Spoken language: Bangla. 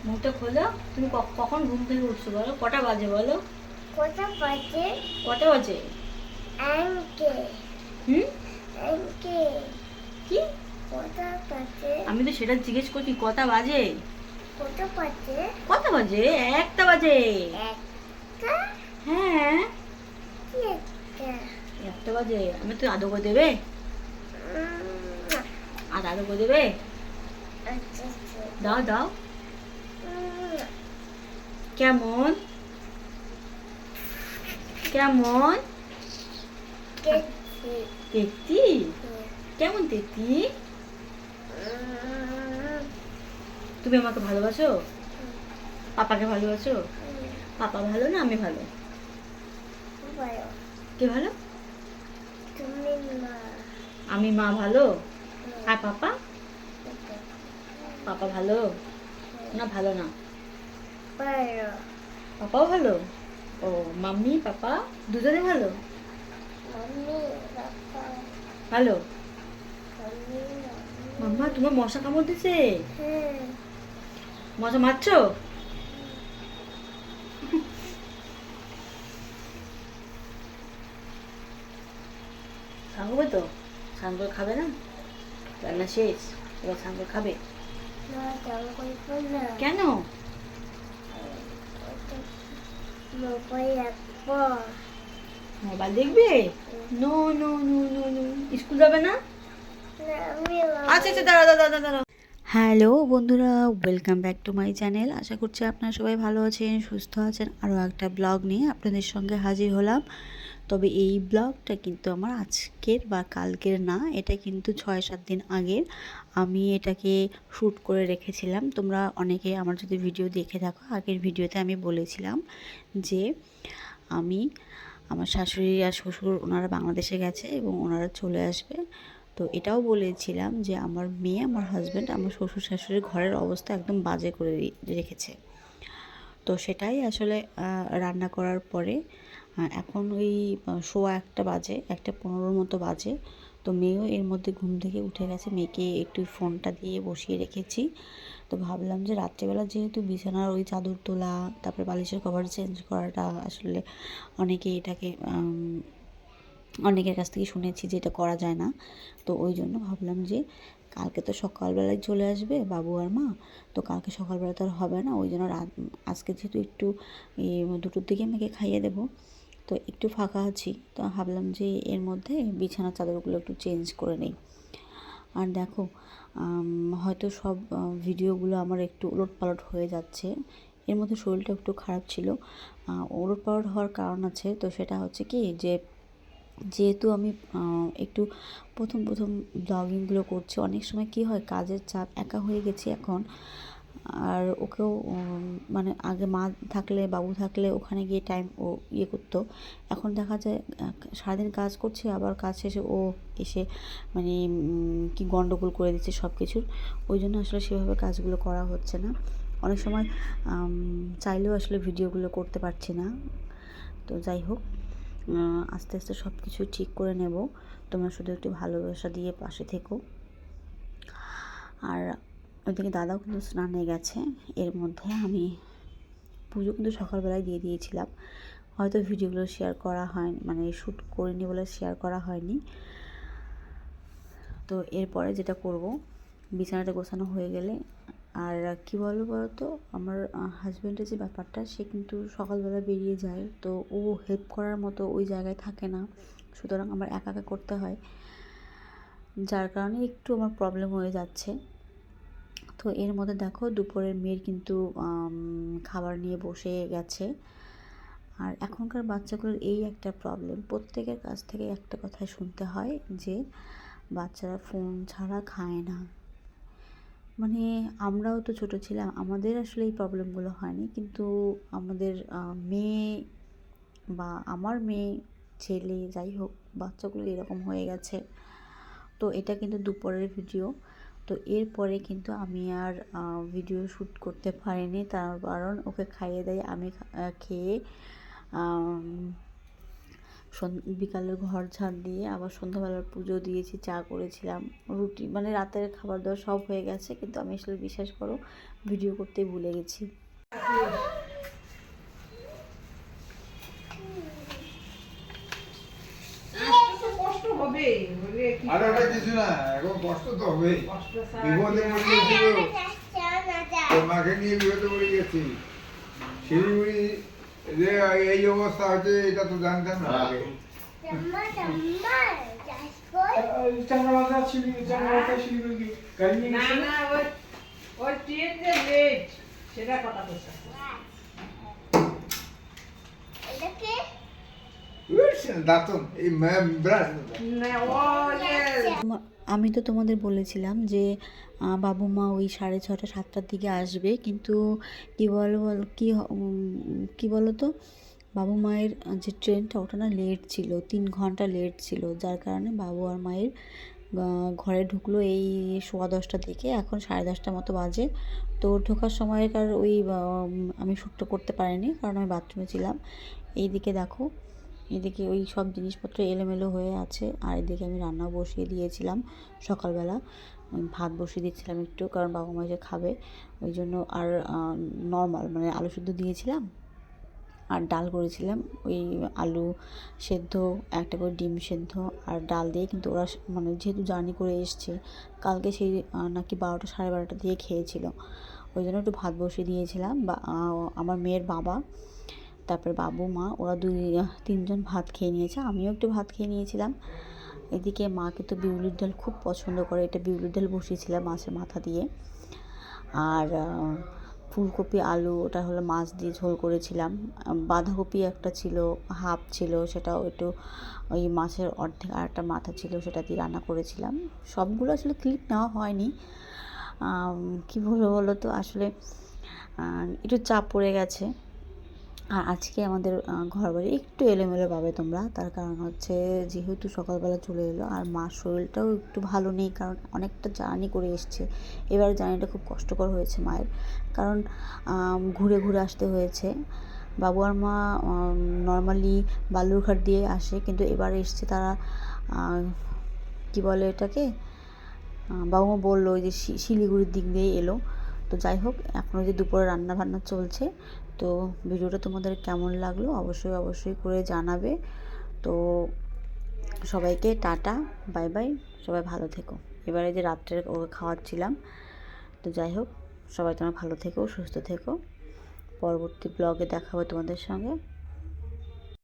মুখটা খোলো। তুমি কখন ঘুম থেকে উঠছো বলো? কটা বাজে বলো? কটা বাজে? কটা বাজে? আঙ্কে হুম? আঙ্কে কি? কটা বাজে? আমি তো সেটা জিজ্ঞেস করছি, কটা বাজে? কটা বাজে? কটা বাজে? একটা বাজে। একটা? হ্যাঁ, কি একটা? একটা বাজে। আমি তো আদর করে দেবে? উম, আর আদর করে দেবে? আচ্ছা আচ্ছা। দাও দাও। উম, কেমন? কেমন? দেখছি। তেতি? কেমন তেতি? তুমি আমাকে ভালোবাসো? পাপাকে ভালোবাসো? পাপা ভালো না আমি ভালো? বলো, কে ভালো? তুমি মা। আমি মা ভালো? আর পাপা? ওকে, পাপা ভালো না ভালো না? বলো, পাপাও ভালো? ও, মাম্মি পাপা দুজনে ভালো? মাম্মি, পাপা, ভালো। মাম্মি, মাম্মা তোমার মশা কামড় দিছে? হ্যাঁ, মশা মারছো? খাবো তো? স্নান করে খাবে না? রান্না শেষ, এবার স্নান করে খাবে? না জল করবো না। কেন? মোবাইল রাখবো। মোবাইল দেখবে? No no no no no. School যাবে না? না, আমি আচ্ছা আচ্ছা, দাঁড়াও দাঁড়াও দাঁড়াও। হ্যালো বন্ধুরা, welcome back to my channel. আশা করছি আপনারা সবাই ভালো আছেন, সুস্থ আছেন। আরও একটা ব্লগ নিয়ে আপনাদের সঙ্গে হাজির হলাম। তবে এই ব্লগটা কিন্তু আমার আজকের বা কালকের না, এটা কিন্তু 6-7 দিন আগের। আমি এটাকে শ্যুট করে রেখেছিলাম। তোমরা অনেকে আমার যদি ভিডিও দেখে থাকো, আগের ভিডিওতে আমি বলেছিলাম যে আমি আমার শাশুড়ি আর শ্বশুর ওনারা বাংলাদেশে গেছে এবং ওনারা চলে আসবে। তো এটাও বলেছিলাম যে আমার মেয়ে, আমার হাজব্যান্ড, আমার শ্বশুর শাশুড়ির ঘরের অবস্থা একদম বাজে করে রেখেছে। তো সেটাই আসলে রান্না করার পরে এখন ওই 1:15 বাজে, 1:15 মতো বাজে। তো মেয়েও এর মধ্যে ঘুম থেকে উঠে গেছে, মেয়েকে একটু ফোনটা দিয়ে বসিয়ে রেখেছি। তো ভাবলাম যে রাত্রেবেলা যেহেতু বিছানার ওই চাদর তোলা, তারপরে বালিশের কভার চেঞ্জ করাটা আসলে অনেকে এটাকে অনেকের কাছ থেকে শুনেছি যে এটা করা যায় না। তো ওই জন্য ভাবলাম যে কালকে তো সকালবেলায় চলে আসবে বাবু আর মা, তো কালকে সকালবেলা তো আর হবে না। ওই জন্য আজকে যেহেতু একটু 2টোর দিকে মেয়েকে খাইয়ে দেবো, তো একটু ফাঁকা আছি, তো ভাবলাম যে এর মধ্যে বিছানার চাদরগুলো একটু চেঞ্জ করে নেই। আর দেখো, হয়তো সব ভিডিওগুলো আমার একটু ওলটপালট হয়ে যাচ্ছে। এর মধ্যে শরীরটা একটু খারাপ ছিল। ওলটপালট হওয়ার কারণ আছে, তো সেটা হচ্ছে কি যে যেহেতু আমি একটু প্রথম প্রথম ব্লগিংগুলো করছি, অনেক সময় কী হয়, কাজের চাপ, একা হয়ে গেছি এখন। আর ওকেও মানে আগে মা থাকলে, বাবু থাকলে ওখানে গিয়ে টাইম ও ইয়ে করতো। এখন দেখা যায় সারাদিন কাজ করছি, আবার কাজ শেষে ও এসে মানে কি গন্ডগোল করে দিচ্ছে সব কিছুর। ওই জন্য আসলে সেভাবে কাজগুলো করা হচ্ছে না। অনেক সময় চাইলেও আসলে ভিডিওগুলো করতে পারছি না। তো যাই হোক, আস্তে আস্তে সব কিছু ঠিক করে নেব। তোমরা শুধু একটু ভালোবাসা দিয়ে পাশে থেকো। আর ওইদিকে দাদাও কিন্তু স্নানে গেছে। এর মধ্যে আমি পুজো কিন্তু সকালবেলায় দিয়ে দিয়েছিলাম। হয়তো ভিডিওগুলো শেয়ার করা হয়, মানে শ্যুট করিনি বলে শেয়ার করা হয়নি। তো এরপরে যেটা করব, বিছানাটা গোছানো হয়ে গেলে, আর কি বলবো তো, আমার হাজব্যান্ডের যে ব্যাপারটা, সে কিন্তু সকালবেলা বেরিয়ে যায়, তো ও হেল্প করার মতো ওই জায়গায় থাকে না, সুতরাং আমার একা একা করতে হয়, যার কারণে একটু আমার প্রবলেম হয়ে যাচ্ছে। তো এর মধ্যে দেখো দুপুরের মেয়ের কিন্তু খাবার নিয়ে বসে গেছে। আর এখনকার বাচ্চাগুলোর এই একটা প্রবলেম, প্রত্যেকের কাছ থেকে একটা কথাই শুনতে হয় যে বাচ্চারা ফোন ছাড়া খায় না। মানে আমরাও তো ছোট ছিলাম, আমাদের আসলে এই প্রবলেমগুলো হয়নি, কিন্তু আমাদের মেয়ে বা আমার মেয়ে, ছেলে, যাই হোক, বাচ্চাগুলো এরকম হয়ে গেছে। তো এটা কিন্তু দুপুরের ভিডিও। তো এরপরে কিন্তু আমি আর ভিডিও শ্যুট করতে পারিনি, তার কারণ ওকে খাইয়ে দেয়, আমি খেয়ে বিকালের ঘর ঝাড় দিয়ে আবার সন্ধ্যাবেলার পুজো দিয়েছি, চা করেছিলাম, রুটি, মানে রাতের খাবার দাবার সব হয়ে গেছে, কিন্তু আমি আসলে বিশ্বাস করো ভিডিও করতেই ভুলে গেছি। কষ্ট হবে বলে কি আর ওটা কিছু না, এখন কষ্ট তো হবেই। কষ্ট ছাড়া বিপদে পড়ে গেছিল, তোর মাকে নিয়ে বিপদে পড়ে গেছি। শিলিগুড়ি যে এই অবস্থা হচ্ছে এটা তো জানতাম না আগে। চাঙ্গামাথা শিলিগুড়ি গাড়ি নিয়ে না গেছিল। না ওই ট্রেন যে লেট সেটা কথা বলছে দাঁতন এই ব্রাশ না ও যে আমি তো তোমাদের বলেছিলাম যে বাবু মা ওই 6:30 7টার দিকে আসবে, কিন্তু কি বলো তো, বাবু মায়ের যে ট্রেনটা ওটা না লেট ছিল, 3 ঘন্টা লেট ছিল, যার কারণে বাবু আর মায়ের ঘরে ঢুকলো এই 10:15টার দিকে। এখন 10:30 মতো বাজে। তো ঢোকার সময়কার ওই আমি শ্যুটটা করতে পারিনি, কারণ আমি বাথরুমে ছিলাম। এইদিকে দেখো, এদিকে ওই সব জিনিসপত্র এলোমেলো হয়ে আছে, আর এদিকে আমি রান্না বসিয়ে দিয়েছিলাম সকালবেলা। ভাত বসিয়ে দিচ্ছিলাম একটু, কারণ বাবা মা যে খাবে ওই জন্য। আর নর্মাল মানে আলু সিদ্ধ দিয়েছিলাম, আর ডাল করেছিলাম ওই আলু সেদ্ধ, একটা করে ডিম সেদ্ধ আর ডাল দিয়ে। কিন্তু ওরা মানে যেহেতু জার্নি করে এসছে কালকে, সেই নাকি 12টা 12:30 দিয়ে খেয়েছিল, ওই জন্য একটু ভাত বসিয়ে দিয়েছিলাম। বা আমার মেয়ের বাবা, তারপরে বাবু মা, ওরা 3জন ভাত খেয়ে নিয়েছে, আমিও একটু ভাত খেয়ে নিয়েছিলাম। এদিকে মাকে তো বিউলির ডাল খুব পছন্দ করে, এটা বিউলির ডাল বসিয়েছিলাম মাছের মাথা দিয়ে। আর ফুলকপি আলু, ওটা হলো মাছ দিয়ে ঝোল করেছিলাম। বাঁধাকপি একটা ছিল, হাফ ছিল, সেটাও একটু ওই মাছের অর্ধেক, আর একটা মাথা ছিল সেটা দিয়ে রান্না করেছিলাম। সবগুলো আসলে ক্লিপ নেওয়া হয়নি, কী বলো তো, আসলে একটু চাপ পড়ে গেছে। আর আজকে আমাদের ঘরবাড়ি একটু এলোমেলো পাবে তোমরা, তার কারণ হচ্ছে যেহেতু সকালবেলা চলে এলো, আর মার শরীরটাও একটু ভালো নেই, কারণ অনেকটা জার্নি করে এসছে। এবার জার্নিটা খুব কষ্টকর হয়েছে মায়ের, কারণ ঘুরে ঘুরে আসতে হয়েছে। বাবু আর মা নর্মালি বালুরঘাট দিয়ে আসে, কিন্তু এবার এসছে তারা কি বলে এটাকে, বাবু মা বললো যে শিলিগুড়ির দিক দিয়ে এলো। তো যাই হোক, এখনও যে দুপুরে রান্না বান্না চলছে। তো ভিডিওটা তোমাদের কেমন লাগলো অবশ্যই অবশ্যই করে জানাবে। তো সবাইকে টাটা, বাই বাই, সবাই ভালো থেকো। এবারে যে রাত্রে ওকে খাওয়াচ্ছিলাম। তো যাই হোক, সবাই তোমরা ভালো থেকো, সুস্থ থেকো। পরবর্তী ব্লগে দেখা হবে তোমাদের সঙ্গে।